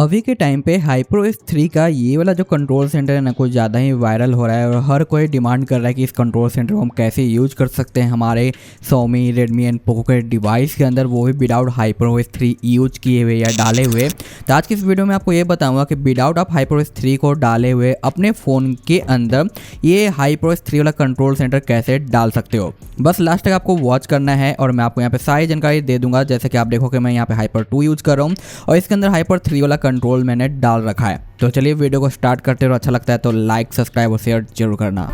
अभी के टाइम पे HyperOS 3 का ये वाला जो कंट्रोल सेंटर है ना कुछ ज़्यादा ही वायरल हो रहा है और हर कोई डिमांड कर रहा है कि इस कंट्रोल सेंटर को हम कैसे यूज कर सकते हैं हमारे Xiaomi, Redmi एंड Poco के डिवाइस के अंदर, वो भी विदाउट HyperOS 3 यूज किए हुए या डाले हुए। तो आज की इस वीडियो में आपको ये बताऊंगा कि विदाउट आप HyperOS 3 को डाले हुए अपने फ़ोन के अंदर ये HyperOS 3 वाला कंट्रोल सेंटर कैसे डाल सकते हो। बस लास्ट तक आपको वॉच करना है और मैं आपको यहाँ पे सारी जानकारी दे दूंगा। जैसे कि आप देखो कि मैं यहाँ पे Hyper 2 यूज कर रहा हूँ और इसके अंदर Hyper 3 वाला कंट्रोल मैंने डाल रखा है। तो चलिए वीडियो को स्टार्ट करते हो, अच्छा लगता है तो लाइक, सब्सक्राइब और शेयर जरूर करना।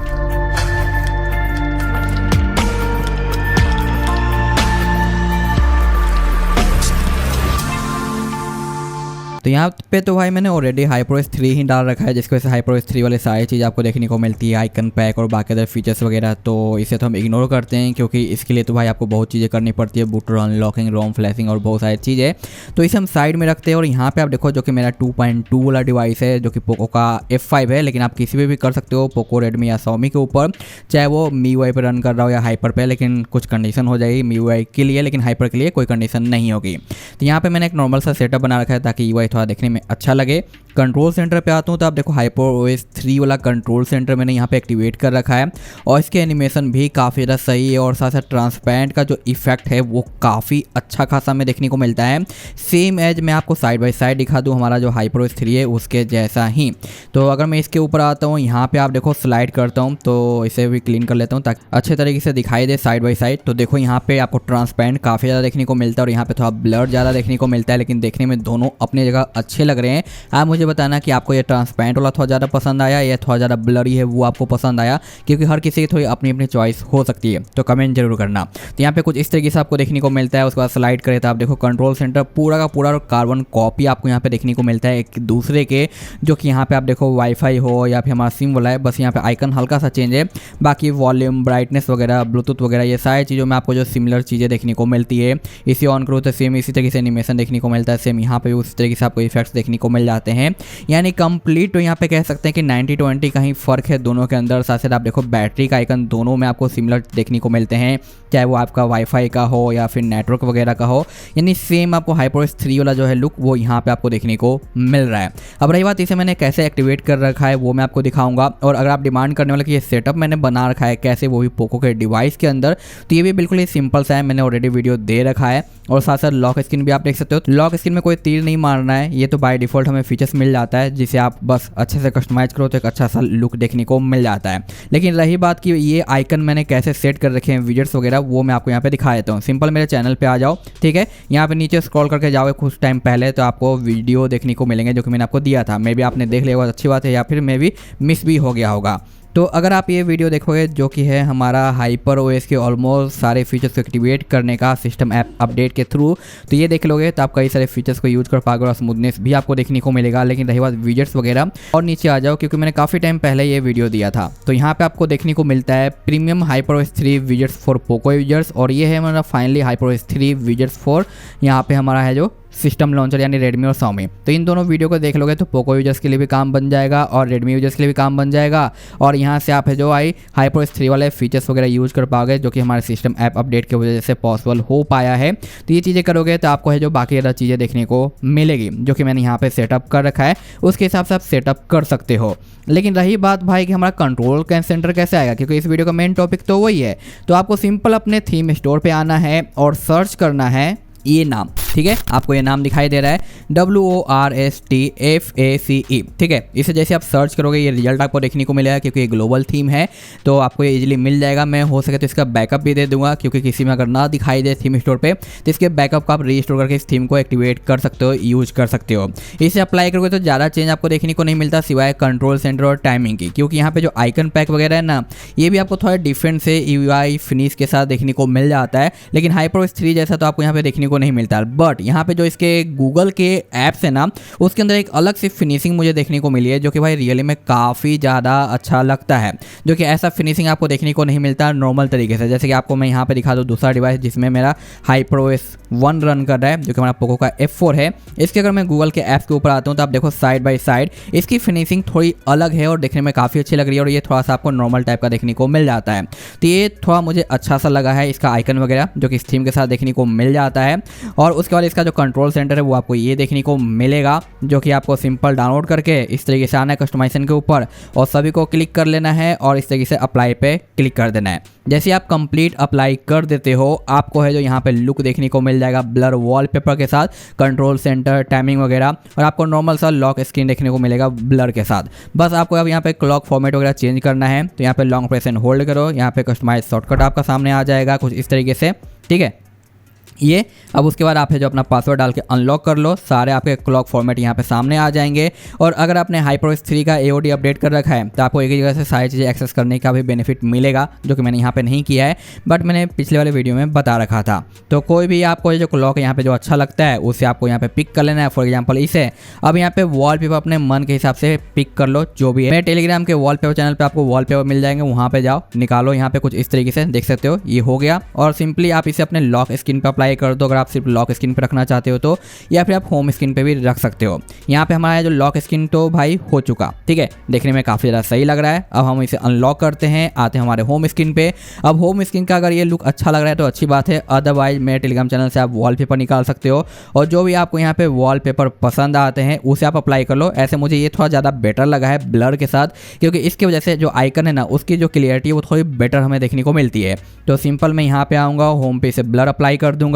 तो यहाँ पे तो भाई मैंने ऑलरेडी HyperOS 3 ही डाल रखा है, जिसकी वजह से HyperOS 3 वाले सारी चीज़ आपको देखने को मिलती है, आइकन पैक और बाकी अदर फीचर्स वगैरह। तो इसे तो हम इग्नोर करते हैं क्योंकि इसके लिए तो भाई आपको बहुत चीज़ें करनी पड़ती है, बूट अनलॉकिंग, रोम फ्लैशिंग और बहुत सारी चीज़ें। तो इसे हम साइड में रखते हैं और यहाँ पे आप देखो जो कि मेरा 2.2 वाला डिवाइस है जो कि पोको का F5 है, लेकिन आप किसी भी कर सकते हो, पोको, रेडमी या Xiaomi के ऊपर, चाहे वो MIUI पर रन कर रहा हो या हाइपर पे। लेकिन कुछ कंडीशन हो जाएगी MIUI के लिए, लेकिन हाइपर के लिए कोई कंडीशन नहीं होगी। तो यहाँ पे मैंने एक नॉर्मल सा सेटअप बना रखा है ताकि UI थोड़ा देखने में अच्छा लगे। कंट्रोल सेंटर पे आता हूँ तो आप देखो HyperOS 3 वाला कंट्रोल सेंटर मैंने यहाँ पे एक्टिवेट कर रखा है और इसके एनिमेशन भी काफ़ी ज़्यादा सही है और साथ साथ ट्रांसपेरेंट का जो इफेक्ट है वो काफ़ी अच्छा खासा में देखने को मिलता है। सेम एज मैं आपको साइड बाय साइड दिखा दूँ हमारा जो HyperOS 3 है उसके जैसा ही। तो अगर मैं इसके ऊपर आता हूँ, यहाँ पे आप देखो स्लाइड करता हूँ तो इसे भी क्लीन कर लेता हूँ ताकि अच्छे तरीके से दिखाई दे साइड बाय साइड। तो देखो यहाँ पे आपको ट्रांसपेरेंट काफ़ी ज़्यादा देखने को मिलता है और यहाँ पे थोड़ा ब्लर ज़्यादा देखने को मिलता है, लेकिन देखने में दोनों अपनी जगह अच्छे लग रहे हैं। आप मुझे बताना कि आपको ये ट्रांसपेरेंट वाला थोड़ा ज़्यादा पसंद आया या थोड़ा ज़्यादा ब्लरी है वो आपको पसंद आया, क्योंकि हर किसी की थोड़ी अपनी अपनी चॉइस हो सकती है। तो कमेंट जरूर करना। तो यहाँ पे कुछ इस तरीके से आपको देखने को मिलता है। उसके बाद स्लाइड करें तो आप देखो कंट्रोल सेंटर पूरा का पूरा कार्बन कॉपी आपको यहाँ पे देखने को मिलता है एक दूसरे के, जो कि यहाँ पे आप देखो वाईफाई हो या फिर हमारा सिम वाला है, बस यहाँ पे आइकन हल्का सा चेंज है, बाकी वॉल्यूम, ब्राइटनेस वगैरह, ब्लूटूथ वगैरह ये सारी चीज़ों में आपको जो सिमिलर चीज़ें देखने को मिलती है। इसे ऑन करो तो सेम इसी तरीके से एनिमेशन देखने को मिलता है, सेम यहाँ पे उसी तरीके से आपको इफेक्ट्स देखने को मिल जाते हैं। यानी कंप्लीट तो यहाँ पे कह सकते हैं कि 90-20 का ही फर्क है दोनों के अंदर। साथ साथ आप देखो बैटरी का आइकन दोनों में आपको सिमिलर देखने को मिलते हैं, चाहे वो आपका वाईफाई का हो या फिर नेटवर्क वगैरह का हो। यानी सेम आपको HyperOS 3 वाला जो है लुक वो यहाँ पे आपको देखने को मिल रहा है। अब रही बात इसे मैंने कैसे एक्टिवेट कर रखा है वो मैं आपको दिखाऊंगा। और अगर आप डिमांड करने वाले कि ये सेटअप मैंने बना रखा है कैसे, वो भी पोको के डिवाइस के अंदर, तो ये भी बिल्कुल ही सिंपल सा है, मैंने ऑलरेडी वीडियो दे रखा है। और साथ साथ लॉक स्क्रीन भी आप देख सकते हो। लॉक स्क्रीन में कोई तीर नहीं मारना है, ये तो बाय डिफॉल्ट हमें फीचर्स मिल जाता है, जिसे आप बस अच्छे से कस्टमाइज करो तो एक अच्छा सा लुक देखने को मिल जाता है। लेकिन रही बात कि ये आइकन मैंने कैसे सेट कर रखे हैं विजेट्स वगैरह, वो मैं आपको यहाँ पे दिखा देता हूँ। सिंपल मेरे चैनल पे आ जाओ, ठीक है, यहाँ पे नीचे स्क्रॉल करके जाओगे कुछ टाइम पहले तो आपको वीडियो देखने को मिलेंगे जो कि मैंने आपको दिया था। मे भी आपने देख लिया, अच्छी बात है, या फिर मे भी मिस भी हो गया होगा। तो अगर आप ये वीडियो देखोगे जो कि है हमारा HyperOS के ऑलमोस्ट सारे फीचर्स को एक्टिवेट करने का सिस्टम ऐप अपडेट के थ्रू, तो ये देख लोगे तो आप कई सारे फीचर्स को यूज कर पाओगे और स्मूथनेस भी आपको देखने को मिलेगा। लेकिन रही बात विजेट्स वगैरह, और नीचे आ जाओ क्योंकि मैंने काफ़ी टाइम पहले ये वीडियो दिया था। तो यहाँ पे आपको देखने को मिलता है premium HyperOS 3 widgets for Poco users, और ये है हमारा फाइनली HyperOS 3 विजेट्स फॉर यहाँ पे हमारा है जो सिस्टम लॉन्चर यानी रेडमी और Xiaomi। तो इन दोनों वीडियो को देख लोगे तो पोको यूजर्स के लिए भी काम बन जाएगा और रेडमी यूजर्स के लिए भी काम बन जाएगा। और यहाँ से आप है जो HyperOS 3 वाले फीचर्स वगैरह यूज कर पाओगे जो कि हमारे सिस्टम ऐप अपडेट की वजह से पॉसिबल हो पाया है। तो ये चीज़ें करोगे तो आपको है जो बाकी ज़्यादा चीज़ें देखने को मिलेगी जो कि मैंने यहाँ पे सेटअप कर रखा है, उसके हिसाब से आप सेटअप कर सकते हो। लेकिन रही बात भाई कि हमारा कंट्रोल सेंटर कैसे आएगा, क्योंकि इस वीडियो का मेन टॉपिक तो वही है। तो आपको सिंपल अपने थीम स्टोर पे आना है और सर्च करना है ये नाम, ठीक है, आपको ये नाम दिखाई दे रहा है WORSTFACE, ठीक है। इसे जैसे आप सर्च करोगे ये रिजल्ट आपको देखने को मिलेगा, क्योंकि ये ग्लोबल थीम है तो आपको ये इजीली मिल जाएगा। मैं हो सके तो इसका बैकअप भी दे दूंगा, क्योंकि किसी में अगर ना दिखाई दे थीम स्टोर पे तो इसके बैकअप को आप रीस्टोर करके इस थीम को एक्टिवेट कर सकते हो, यूज कर सकते हो। इसे अप्लाई करोगे तो ज़्यादा चेंज आपको देखने को नहीं मिलता सिवाय कंट्रोल सेंटर और टाइमिंग की, क्योंकि यहाँ पे जो आइकन पैक वगैरह है ना, ये भी आपको थोड़ा डिफरेंट से UI फिनिश के साथ देखने को मिल जाता है। लेकिन HyperOS 3 जैसा तो आपको यहाँ पे देखने को नहीं मिलता। बट यहाँ पे जो इसके गूगल के ऐप्स है ना, उसके अंदर एक अलग सी फिनिशिंग मुझे देखने को मिली है जो कि भाई रियली में काफ़ी ज़्यादा अच्छा लगता है, जो कि ऐसा फिनिशिंग आपको देखने को नहीं मिलता नॉर्मल तरीके से। जैसे कि आपको मैं यहाँ पे दिखा दूँ दूसरा डिवाइस जिसमें मेरा HyperOS 1 रन कर रहा है जो कि हमारा पोको का F4 है। इसके अगर मैं गूगल के ऐप्स के ऊपर आता हूँ तो आप देखो साइड बाय साइड इसकी फिनिशिंग थोड़ी अलग है और देखने में काफ़ी अच्छी लग रही है, और ये थोड़ा सा आपको नॉर्मल टाइप का देखने को मिल जाता है। तो ये थोड़ा मुझे अच्छा सा लगा है, इसका आइकन वगैरह जो कि इस थीम के साथ देखने को मिल जाता है। और उसके बाद इसका जो कंट्रोल सेंटर है वो आपको ये देखने को मिलेगा, जो कि आपको सिंपल डाउनलोड करके इस तरीके से आना है कस्टमाइजेशन के ऊपर और सभी को क्लिक कर लेना है और इस तरीके से अप्लाई पे क्लिक कर देना है। जैसे आप कंप्लीट अप्लाई कर देते हो आपको है जो यहाँ पे लुक देखने को मिल जाएगा ब्लर वॉलपेपर के साथ, कंट्रोल सेंटर, टाइमिंग वगैरह, और आपको नॉर्मल सा लॉक स्क्रीन देखने को मिलेगा ब्लर के साथ। बस आपको अब यहाँ पे क्लॉक फॉर्मेट वगैरह चेंज करना है, तो यहाँ पे लॉन्ग प्रेस एंड होल्ड करो, यहाँ पे कस्टमाइज शॉर्टकट आपका सामने आ जाएगा कुछ इस तरीके से, ठीक है ये। अब उसके बाद आप है जो अपना पासवर्ड डाल के अनलॉक कर लो, सारे आपके क्लॉक फॉर्मेट यहाँ पे सामने आ जाएंगे। और अगर आपने HyperOS 3 का AOD अपडेट कर रखा है तो आपको एक ही जगह से सारी चीज़ें एक्सेस करने का भी बेनिफिट मिलेगा, जो कि मैंने यहाँ पे नहीं किया है, बट मैंने पिछले वाले वीडियो में बता रखा था। तो कोई भी आपको जो क्लॉक यहाँ पे जो अच्छा लगता है उसे आपको यहाँ पे पिक कर लेना है। फॉर एग्जाम्पल इसे अब यहाँ पे वॉलपेपर अपने मन के हिसाब से पिक कर लो, जो भी है। मेरे टेलीग्राम के वॉलपेपर चैनल पर आपको वॉलपेपर मिल जाएंगे, वहाँ पे जाओ निकालो, यहाँ पे कुछ इस तरीके से देख सकते हो, ये हो गया। और सिंपली आप इसे अपने लॉक स्क्रीन पर अप्लाई कर दो, अगर आप सिर्फ लॉक स्क्रीन पे रखना चाहते हो तो, या फिर आप होम स्क्रीन पे भी रख सकते हो। यहाँ पे हमारा जो लॉक स्क्रीन तो भाई हो चुका, ठीक है, देखने में काफ़ी ज़्यादा सही लग रहा है। अब हम इसे अनलॉक करते हैं, आते हैं हमारे होम स्क्रीन पे। अब होम स्क्रीन का अगर ये लुक अच्छा लग रहा है तो अच्छी बात है, अदरवाइज मेरे टेलीग्राम चैनल से आप वॉलपेपर निकाल सकते हो और जो भी आपको यहाँ पे वॉलपेपर पसंद आते हैं उसे आप अप्लाई कर लो। ऐसे मुझे ये थोड़ा ज़्यादा बेटर लगा है ब्लर के साथ, क्योंकि इसकी वजह से जो आइकन है ना उसकी जो क्लियरिटी है वो थोड़ी बेटर हमें देखने को मिलती है। तो सिंपल मैं यहाँ पे आऊँगा, होम पे इसे ब्लर अप्लाई कर दूंगा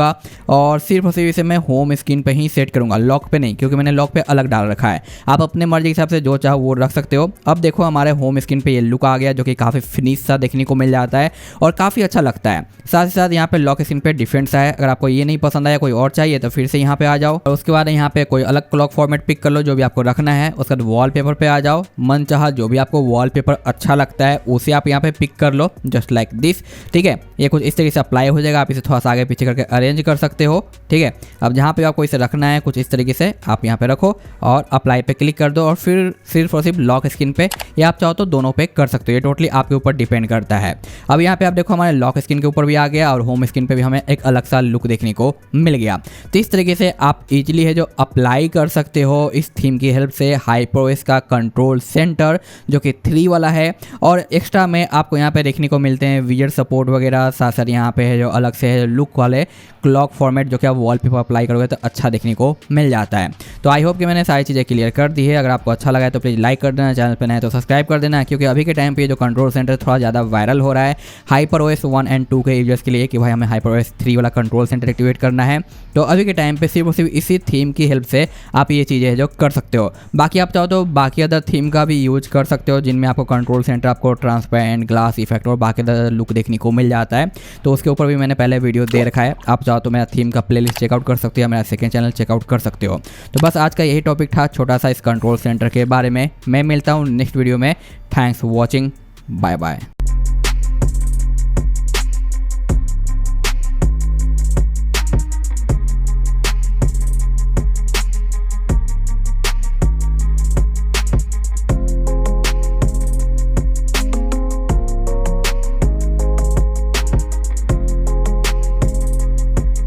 और सिर्फ और सिर्फ इसे मैं होम स्क्रीन पे ही सेट करूंगा, लॉक पे नहीं, क्योंकि मैंने लॉक पे अलग डाल रखा है। आप अपने मर्जी के हिसाब से जो चाहो वो रख सकते हो। अब देखो हमारे होम स्क्रीन पे ये लुक आ गया, जो कि काफ़ी फिनिश सा देखने को मिल जाता है और काफ़ी अच्छा लगता है। साथ ही साथ यहाँ पे लॉक स्क्रीन पे डिफरेंट सा है, अगर आपको ये नहीं पसंद आया कोई और चाहिए तो फिर से यहाँ पे आ जाओ और उसके बाद यहाँ पे कोई अलग क्लॉक फॉर्मेट पिक कर लो जो भी आपको रखना है। उसके बाद वॉलपेपर पे आ जाओ, मन चाहा जो भी आपको वॉलपेपर अच्छा लगता है उसे आप यहाँ पे पिक कर लो, जस्ट लाइक दिस, ठीक है। ये कुछ इस तरीके से अप्लाई हो जाएगा, आप इसे थोड़ा सा आगे पीछे करके अरेंज कर सकते हो, ठीक है। अब जहाँ पे आपको इसे रखना है कुछ इस तरीके से आप यहाँ पे रखो और अप्लाई पे क्लिक कर दो और फिर सिर्फ और सिर्फ लॉक स्क्रीन पे, या आप चाहो तो दोनों पे कर सकते हो, ये टोटली आपके ऊपर डिपेंड करता है। अब यहाँ पे आप देखो हमारे लॉक स्क्रीन के ऊपर भी आ गया और होम स्क्रीन पे भी हमें एक अलग सा लुक देखने को मिल गया। तो इस तरीके से आप इजीली है जो अप्लाई कर सकते हो इस थीम की हेल्प से HyperOS का कंट्रोल सेंटर, जो कि 3 वाला है। और एक्स्ट्रा में आपको यहाँ पे देखने को मिलते हैं विजेट सपोर्ट वगैरह, साथ साथ यहाँ पे है जो अलग से है लुक वाले क्लॉक फॉर्मेट, जो कि आप वॉलपेपर अप्लाई करोगे तो अच्छा देखने को मिल जाता है। तो आई होप कि मैंने सारी चीज़ें क्लियर कर दी है। अगर आपको अच्छा लगा है तो प्लीज़ लाइक कर देना, चैनल पर नए तो सब्सक्राइब कर देना, क्योंकि अभी के टाइम पे जो कंट्रोल सेंटर थोड़ा ज़्यादा वायरल हो रहा है HyperOS 1 और 2 के यूजर्स के लिए कि भाई हमें HyperOS 3 वाला कंट्रोल सेंटर एक्टिवेट करना है। तो अभी के टाइम पे सिर्फ और सिर्फ इसी थीम की हेल्प से आप ये चीज़ें जो कर सकते हो। बाकी आप चाहो तो बाकी अदर थीम का भी यूज कर सकते हो, जिनमें आपको कंट्रोल सेंटर, आपको ट्रांसपेरेंट, ग्लास इफेक्ट और बाकी अदर लुक देखने को मिल जाता है। तो उसके ऊपर भी मैंने पहले वीडियो दे रखा है, आप चाहो तो मेरा थीम का प्लेलिस्ट चेकआउट कर सकते हो, मेरा सेकंड चैनल चेकआउट कर सकते हो। तो बस आज का यही टॉपिक था छोटा सा इस कंट्रोल सेंटर के बारे में। मैं मिलता हूँ नेक्स्ट वीडियो में। Thanks for watching, bye bye.